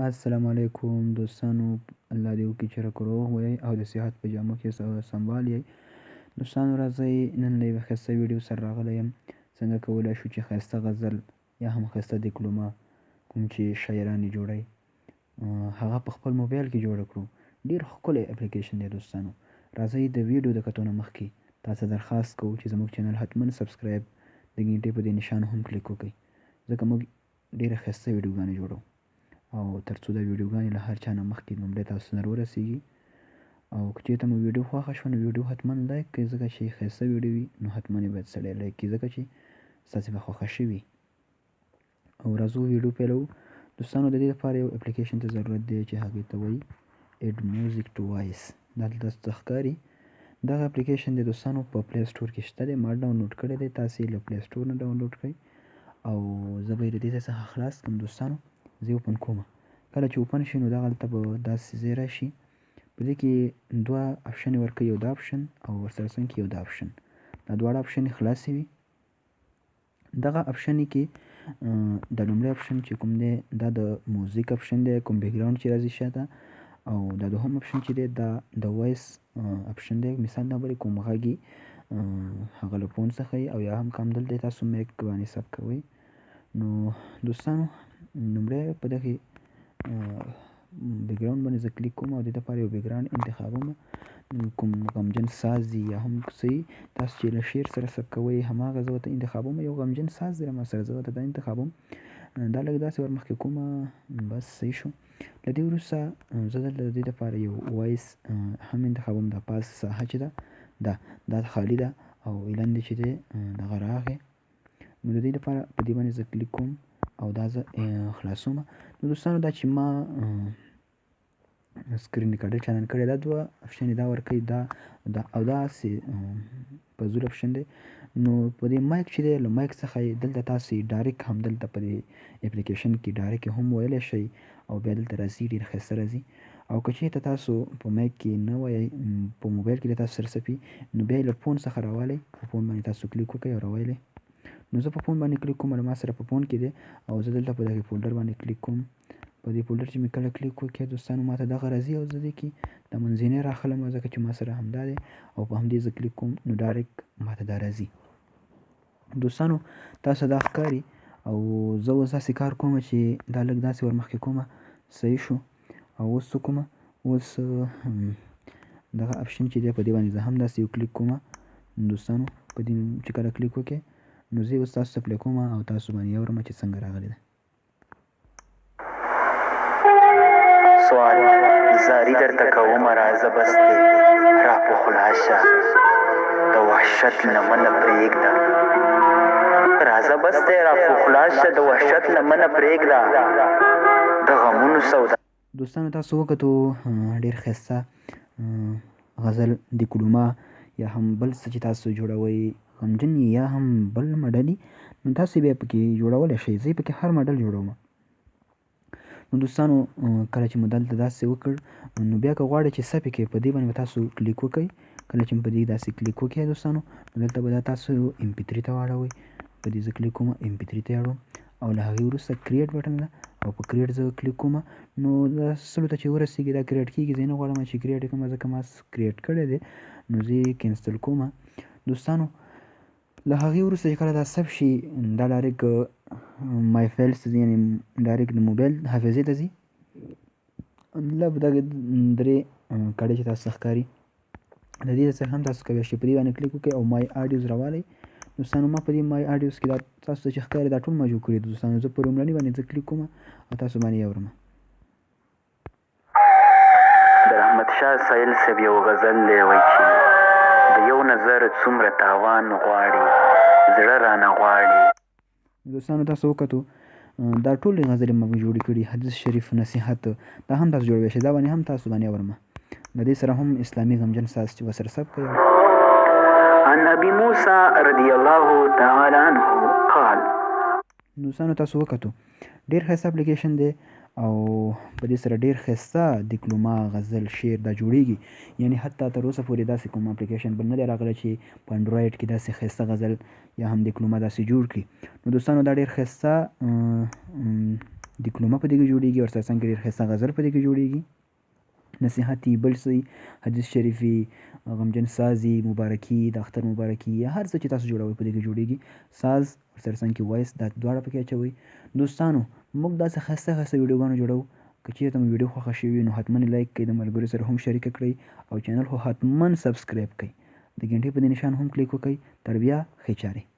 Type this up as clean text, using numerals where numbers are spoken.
السلام علیکم دوستانو، الله دې وکړي چې روغ وئ او د صحت په جامو کې سنبال یئ. دوستانو راځئ نن له یوه ښایسته ویډیو سره راغلی یم. څنګه کولی شو چې ښایسته غزل یا هم ښایسته دیکلومه کوم چې شاعران یې جوړوي هغه په خپل موبایل کې جوړه کړو. ډېر ښکلی اپلیکیشن دی دوستانو. راځئ د ویډیو د کتو نه مخکې تاسو درخواست کوو چې زموږ چینل حتما سبسکرایب د ګینټې په دې نشان هم کلیک وکړئ، ځکه موږ ډېره ښایسته ویډیوګانې جوړوو او تر څو دا ویډیوګانې له هر چا نه مخکې لومړی تاسو ته ورسیږي. او که چېرته مو ویډیو خوښه شوه نو ویډیو حتما لایک کړئ، ځکه چې ښایسته ویډیو وي نو حتما یې باید سړی لایک کړي، ځکه چې ستاسې به خوښه شوي. او راځو ویډیو پیلوو. دوستانو د دې لپاره یو اپلیکیشن ته ضرورت دی چې هغې ته وایي اډ میوزیک ټو وایس. دا دلته ته ښکاري. دغه اپلیکیشن د دوستانو په پلی سټور کې شته دی، ما ډاونلوډ کړی دی. تاسې له پلی سټور نه ډاونلوډ کړئ او زه به یې د دې ځای څخه خلاص کړم. دوستانو زه یې اوپن کومه. کله چې اوپن شي نو دغلته به داسې ځای راشي، په دې کې دوه اپشنې ورکوي، یو دا اپشن او ورسره څنګ کې یو دا اپشن. دا دواړه اپشنې خلاصې وي. دغه اپشنې کې د لومړی اپشن چې کوم دی دا د موزیک اپشن دی، کوم بیکګراوند چې راځي شاته. او دا دوهم اپشن چې دی دا د وایس اپشن دی، مثال د خبرې کوم غږ هغه له فون څخه او یا هم که همدلته تاسو میک باندې ثبت کوئ. نو دوستانو لومړی په دغې بیکګراوند باندې زه کلیک کوم او د دې لپاره یو بیکګراوند انتخابوم، کوم غمجن ساز دی یا هم څه تاسو چې له شعر سره ثبت کوئ هماغه زه ورته انتخابوم. یو غمجن ساز دی ما سره، زه ورته دا انتخابوم. دا لږ داسې ورمخکې کومه، بس صحیح شو. له دې وروسته زه دلته د دې لپاره یو وایس هم انتخابوم. دا پاس ساحه چې ده دا خالي ده او اعلان دی چې دی دغه راغی. نو د دې لپاره په دې باندې زه کلیک کوم او دا زه خلاصوم. نو دوستانو دا چې ما سکرین ریکارډر چالان کړی، دا دوه اپشنې دا ورکوي، دا او داسې فضول اپشن دی. نو په دې مایک چې دی له مایک څخه یې دلته تاسې ډایرکټ هم دلته په دې اپلیکیشن کې ډایرکټ هم ویلی شئ او بیا دلته راځي، ډېر ښایسته راځي. او که چېرته تاسو په مایک کې نه وایئ، په موبایل کې د تاسو سره څپي، نو بیا یې له فون څخه راوالی، په فون باندې تاسو کلیک وکړئ او راویلی. نو زه په فون باندې کلیک کوم، له ما سره په فون کې دی او زه دلته په دغې فولډر باندې کلیک کوم. په دې فولډر چې مې کله کلیک وکړ دوستانو ما ته دغه راځي او زه دې کې د منځنی راخلم، ځکه چې ما سره همدا دی او په همدې زه کلیک کوم نو ډایرکټ ما ته دا راځي. دوستانو تاسو دا ښکاري او زه اوس داسې کار کوم چې دا لږ داسې ورمخکې کومه، صحیح شو. او اوس څه کومه، اوس دغه اپشن چې دی په دې باندې زه هم داسې یو کلیک کومه. دوستانو په دې چې کله کلیک وکړئ نو زه اوس تاسو ته پلی کومه او تاسو باندې اورم چې څنګه راغلی ده. سوال زاری درته کومه راځه بس دی را په خلاصه د وحشت لمنه پرېږده، راځه بس دی را په خلاصه د وحشت لمنه پرېږده د غمونو سودا. دوستانو تاسو وکتو ډېر ښایسته غزل دیکلومه یا هم بل څه چې تاسو جوړوئ غمجن یا هم بل مډلي، نو تاسو بیا پکې جوړولی شئ. زه پکې هر مډل جوړوم. نو دوستانو کله چې مو دلته داسې وکړ نو بیا که غواړئ چې څپې کې په دې باندې به تاسو کلیک وکړئ. کله چې په دې داسې کلیک وکړئ دوستانو نو دلته به دا تاسو MP3 ته واړوئ. په دې زه کلیک کوم، MP3 ته یې اړوم او له هغې وروسته کریټ بټن ده او په کریټ زه کلیک کوم. نو دا سلو ته چې ورسېږي دا کریټ کېږي، زه نه غواړم چې کریټ یې کړم، ځکه ما کریټ کړی دی نو زه یې کینسل کوم. دوستانو له هغې وروسته چې کله دا ثبت شي دا ډایرکټ مای فایلز ته ځي، یعنې ډایرکټ د موبایل حافظې ته ځي. دغه درې کړۍ چې تاسو ته ښکاري د دې څخه هم تاسو کولی شئ په دې باندې کلیک وکړئ او مای اډیوز راوالی. دوستانو ما په دې مای اډیوز کې دا تاسو ته چې ښکاري دا ټول ما جوړ کړي دي. دوستانو زه په لومړني باندې زه کلیک کوم او تاسو باندې یې اورم. د رحمت شاه سایل صاحب یو غزل دی وایي چې د یو نظر څومره تاوان غواړي زړه رانه غواړي. دوستانو تاسو وکتو دا ټولې غزلې ما جوړې کړي، حدیث شریف، نصیحت، دا هم تاسو جوړولی شئ. دا باندې هم تاسو باندې اورم. د دې سره هم اسلامي غمجن ساز چې ورسره ثبت کړئ. عن ابي موسى رضي الله تعالى عنه قال. دوستانو تاسو وکتو ډېر ښایسته اپلیکیشن دی او په دې سره ډېر ښایسته دیکلومه، غزل، شعر دا جوړیږي. یعنې حتی تر اوسه پورې داسې کوم اپلیکیشن بل نه دی راغلی چې په انډرایډ کې داسې ښایسته غزل یا هم دیکلومه داسې جوړ کړي. نو دوستانو دا ډېر ښایسته ډیکلومه په دې کې جوړیږي، ورسره څنګ کې ډېر ښایسته غزل په دې کې جوړیږي، نصیحتي بل څه حدیث شریفي، غمجن سازي، مبارکي، د اختر مبارکي، یا هر څه چې تاسو جوړوئ په دې کې جوړیږي. ساز ورسره څنګ کې وایس، دا دواړه پکې اچوئ. دوستانو موږ داسې ښایسته ښایسته ویډیوګانې جوړوو. که چېرته مو ویډیو خوښه شوې وي نو حتما لایک کړئ، د ملګرو سره هم شریکه کړئ، او چینل خو حتما سبسکرایب کړئ. د ګنټې په دې نشان هم کلیک وکړئ. تر بیا ښې چارې.